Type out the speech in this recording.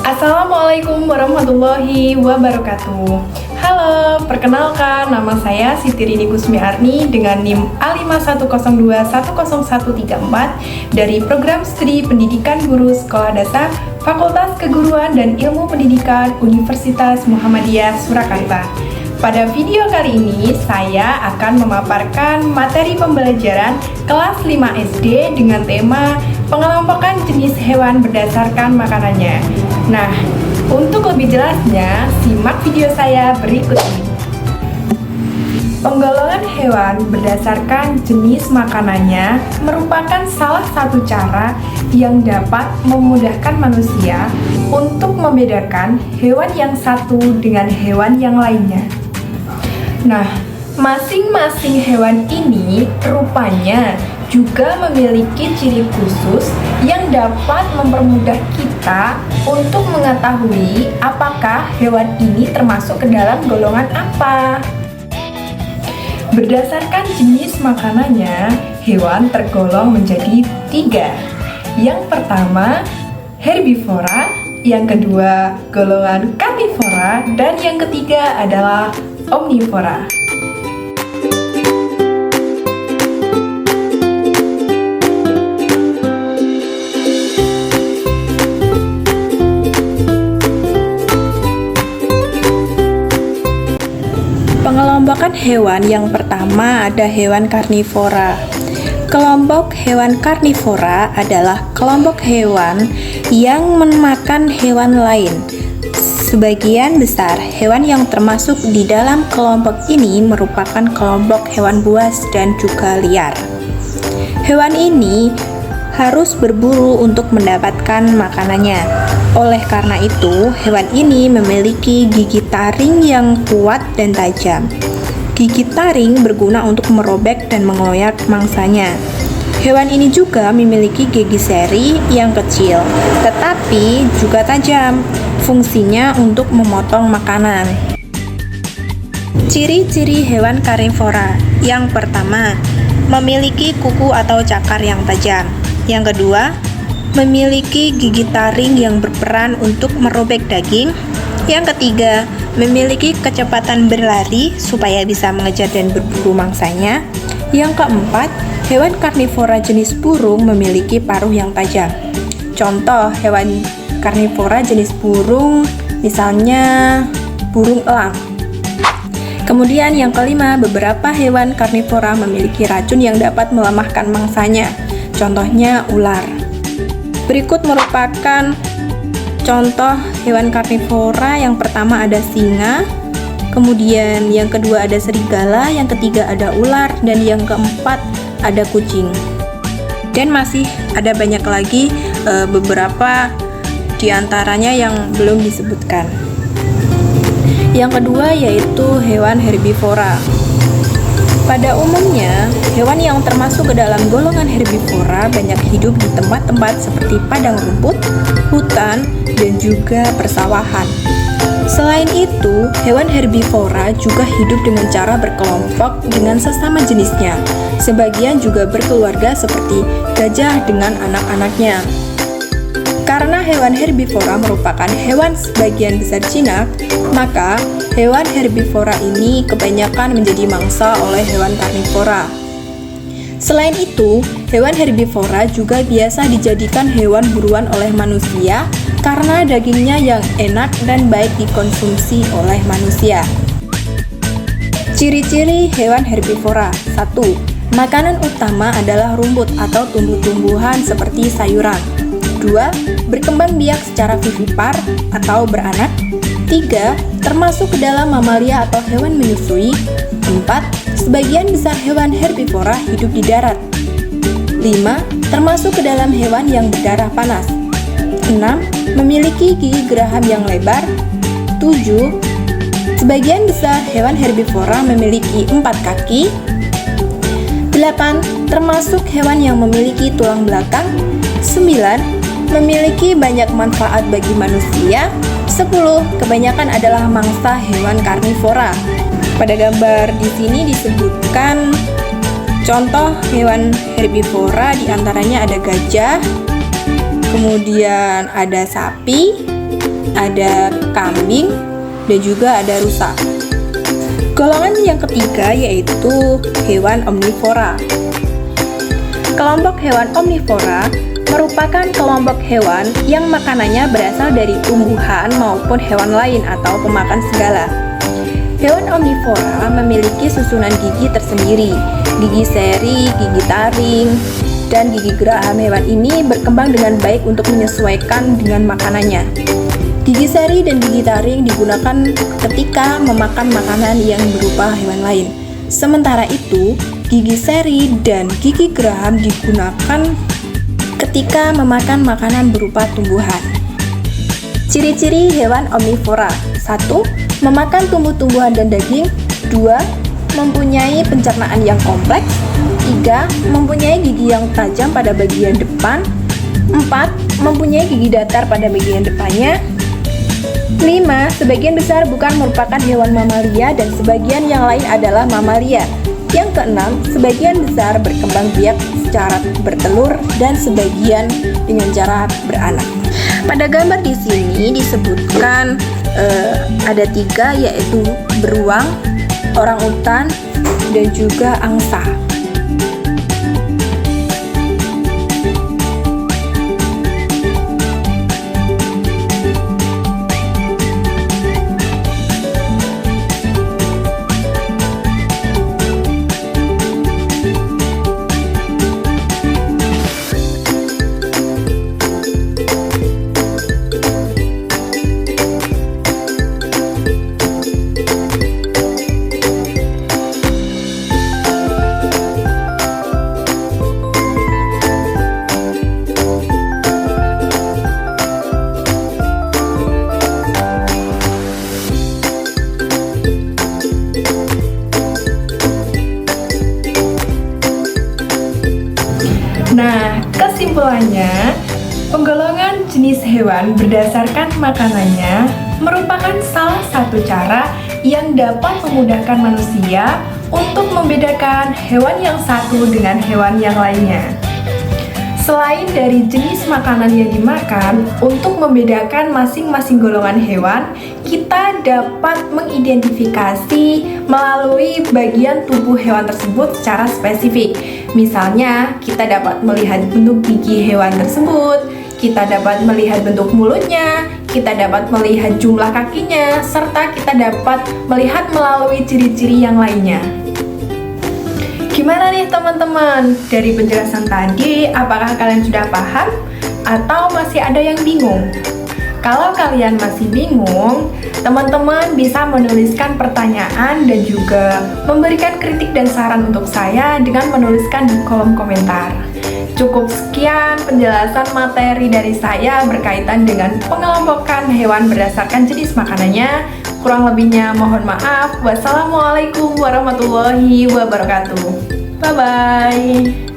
Assalamualaikum warahmatullahi wabarakatuh. Halo, perkenalkan nama saya Siti Rini Gusmiarni dengan NIM A5102101134 dari Program Studi Pendidikan Guru Sekolah Dasar Fakultas Keguruan dan Ilmu Pendidikan Universitas Muhammadiyah Surakarta. Pada video kali ini, saya akan memaparkan materi pembelajaran kelas 5 SD dengan tema pengelompokan jenis hewan berdasarkan makanannya. Nah, untuk lebih jelasnya, simak video saya berikut ini. Penggolongan hewan berdasarkan jenis makanannya merupakan salah satu cara yang dapat memudahkan manusia untuk membedakan hewan yang satu dengan hewan yang lainnya. Nah, masing-masing hewan ini rupanya juga memiliki ciri khusus yang dapat mempermudah kita untuk mengetahui apakah hewan ini termasuk ke dalam golongan apa. Berdasarkan jenis makanannya, hewan tergolong menjadi 3. Yang pertama, herbivora, yang kedua, golongan karnivora, dan yang ketiga adalah omnivora. Pengelompokan hewan yang pertama ada hewan karnivora. Kelompok hewan karnivora adalah kelompok hewan yang memakan hewan lain. Sebagian besar hewan yang termasuk di dalam kelompok ini merupakan kelompok hewan buas dan juga liar. Hewan ini harus berburu untuk mendapatkan makanannya. Oleh karena itu, hewan ini memiliki gigi taring yang kuat dan tajam. Gigi taring berguna untuk merobek dan mengoyak mangsanya. Hewan ini juga memiliki gigi seri yang kecil, tetapi juga tajam. Fungsinya untuk memotong makanan. Ciri-ciri hewan karnivora. Yang pertama, memiliki kuku atau cakar yang tajam. Yang kedua, memiliki gigi taring yang berperan untuk merobek daging. Yang ketiga, memiliki kecepatan berlari supaya bisa mengejar dan berburu mangsanya. Yang keempat, hewan karnivora jenis burung memiliki paruh yang tajam. Contoh hewan karnivora jenis burung, misalnya burung elang. Kemudian yang kelima, beberapa hewan karnivora memiliki racun yang dapat melemahkan mangsanya. Contohnya ular. Berikut merupakan contoh hewan karnivora. Yang pertama ada singa, kemudian yang kedua ada serigala, yang ketiga ada ular, dan yang keempat ada kucing. Dan masih ada banyak lagi beberapa di antaranya yang belum disebutkan. Yang kedua yaitu hewan herbivora. Pada umumnya, hewan yang termasuk ke dalam golongan herbivora banyak hidup di tempat-tempat seperti padang rumput, hutan, dan juga persawahan. Selain itu, hewan herbivora juga hidup dengan cara berkelompok dengan sesama jenisnya. Sebagian juga berkeluarga seperti gajah dengan anak-anaknya. Karena hewan herbivora merupakan hewan sebagian besar jinak, maka hewan herbivora ini kebanyakan menjadi mangsa oleh hewan karnivora. Selain itu, hewan herbivora juga biasa dijadikan hewan buruan oleh manusia karena dagingnya yang enak dan baik dikonsumsi oleh manusia. Ciri-ciri hewan herbivora. 1. Makanan utama adalah rumput atau tumbuh-tumbuhan seperti sayuran. 2. Berkembang biak secara vivipar atau beranak. 3. Termasuk ke dalam mamalia atau hewan menyusui. 4. Sebagian besar hewan herbivora hidup di darat. 5. Termasuk ke dalam hewan yang berdarah panas. 6. Memiliki gigi geraham yang lebar. 7. Sebagian besar hewan herbivora memiliki 4 kaki. 8. Termasuk hewan yang memiliki tulang belakang. 9. Memiliki banyak manfaat bagi manusia. 10. Kebanyakan adalah mangsa hewan karnivora. Pada gambar di sini disebutkan contoh hewan herbivora, diantaranya ada gajah, kemudian ada sapi, ada kambing, dan juga ada rusa. Golongan yang ketiga yaitu hewan omnivora. Kelompok hewan omnivora merupakan kelompok hewan yang makanannya berasal dari tumbuhan maupun hewan lain atau pemakan segala. Hewan omnivora memiliki susunan gigi tersendiri. Gigi seri, gigi taring, dan gigi geraham hewan ini berkembang dengan baik untuk menyesuaikan dengan makanannya. Gigi seri dan gigi taring digunakan ketika memakan makanan yang berupa hewan lain. Sementara itu, gigi seri dan gigi geraham digunakan ketika memakan makanan berupa tumbuhan. Ciri-ciri hewan omnivora: 1. Memakan tumbuh-tumbuhan dan daging. 2. Mempunyai pencernaan yang kompleks. 3. Mempunyai gigi yang tajam pada bagian depan. 4. Mempunyai gigi datar pada bagian depannya. 5. Sebagian besar bukan merupakan hewan mamalia dan sebagian yang lain adalah mamalia. Yang keenam, sebagian besar berkembang biak secara bertelur dan sebagian dengan cara beranak. Pada gambar di sini disebutkan ada 3, yaitu beruang, orangutan, dan juga angsa. Nah, kesimpulannya, penggolongan jenis hewan berdasarkan makanannya merupakan salah satu cara yang dapat memudahkan manusia untuk membedakan hewan yang satu dengan hewan yang lainnya. Selain dari jenis makanan yang dimakan, untuk membedakan masing-masing golongan hewan, kita dapat mengidentifikasi melalui bagian tubuh hewan tersebut secara spesifik. Misalnya, kita dapat melihat bentuk gigi hewan tersebut, kita dapat melihat bentuk mulutnya, kita dapat melihat jumlah kakinya, serta kita dapat melihat melalui ciri-ciri yang lainnya. Gimana nih teman-teman? Dari penjelasan tadi, apakah kalian sudah paham? Atau masih ada yang bingung? Kalau kalian masih bingung, teman-teman bisa menuliskan pertanyaan dan juga memberikan kritik dan saran untuk saya dengan menuliskan di kolom komentar. Cukup sekian penjelasan materi dari saya berkaitan dengan pengelompokan hewan berdasarkan jenis makanannya. Kurang lebihnya mohon maaf. Wassalamualaikum warahmatullahi wabarakatuh. Bye-bye.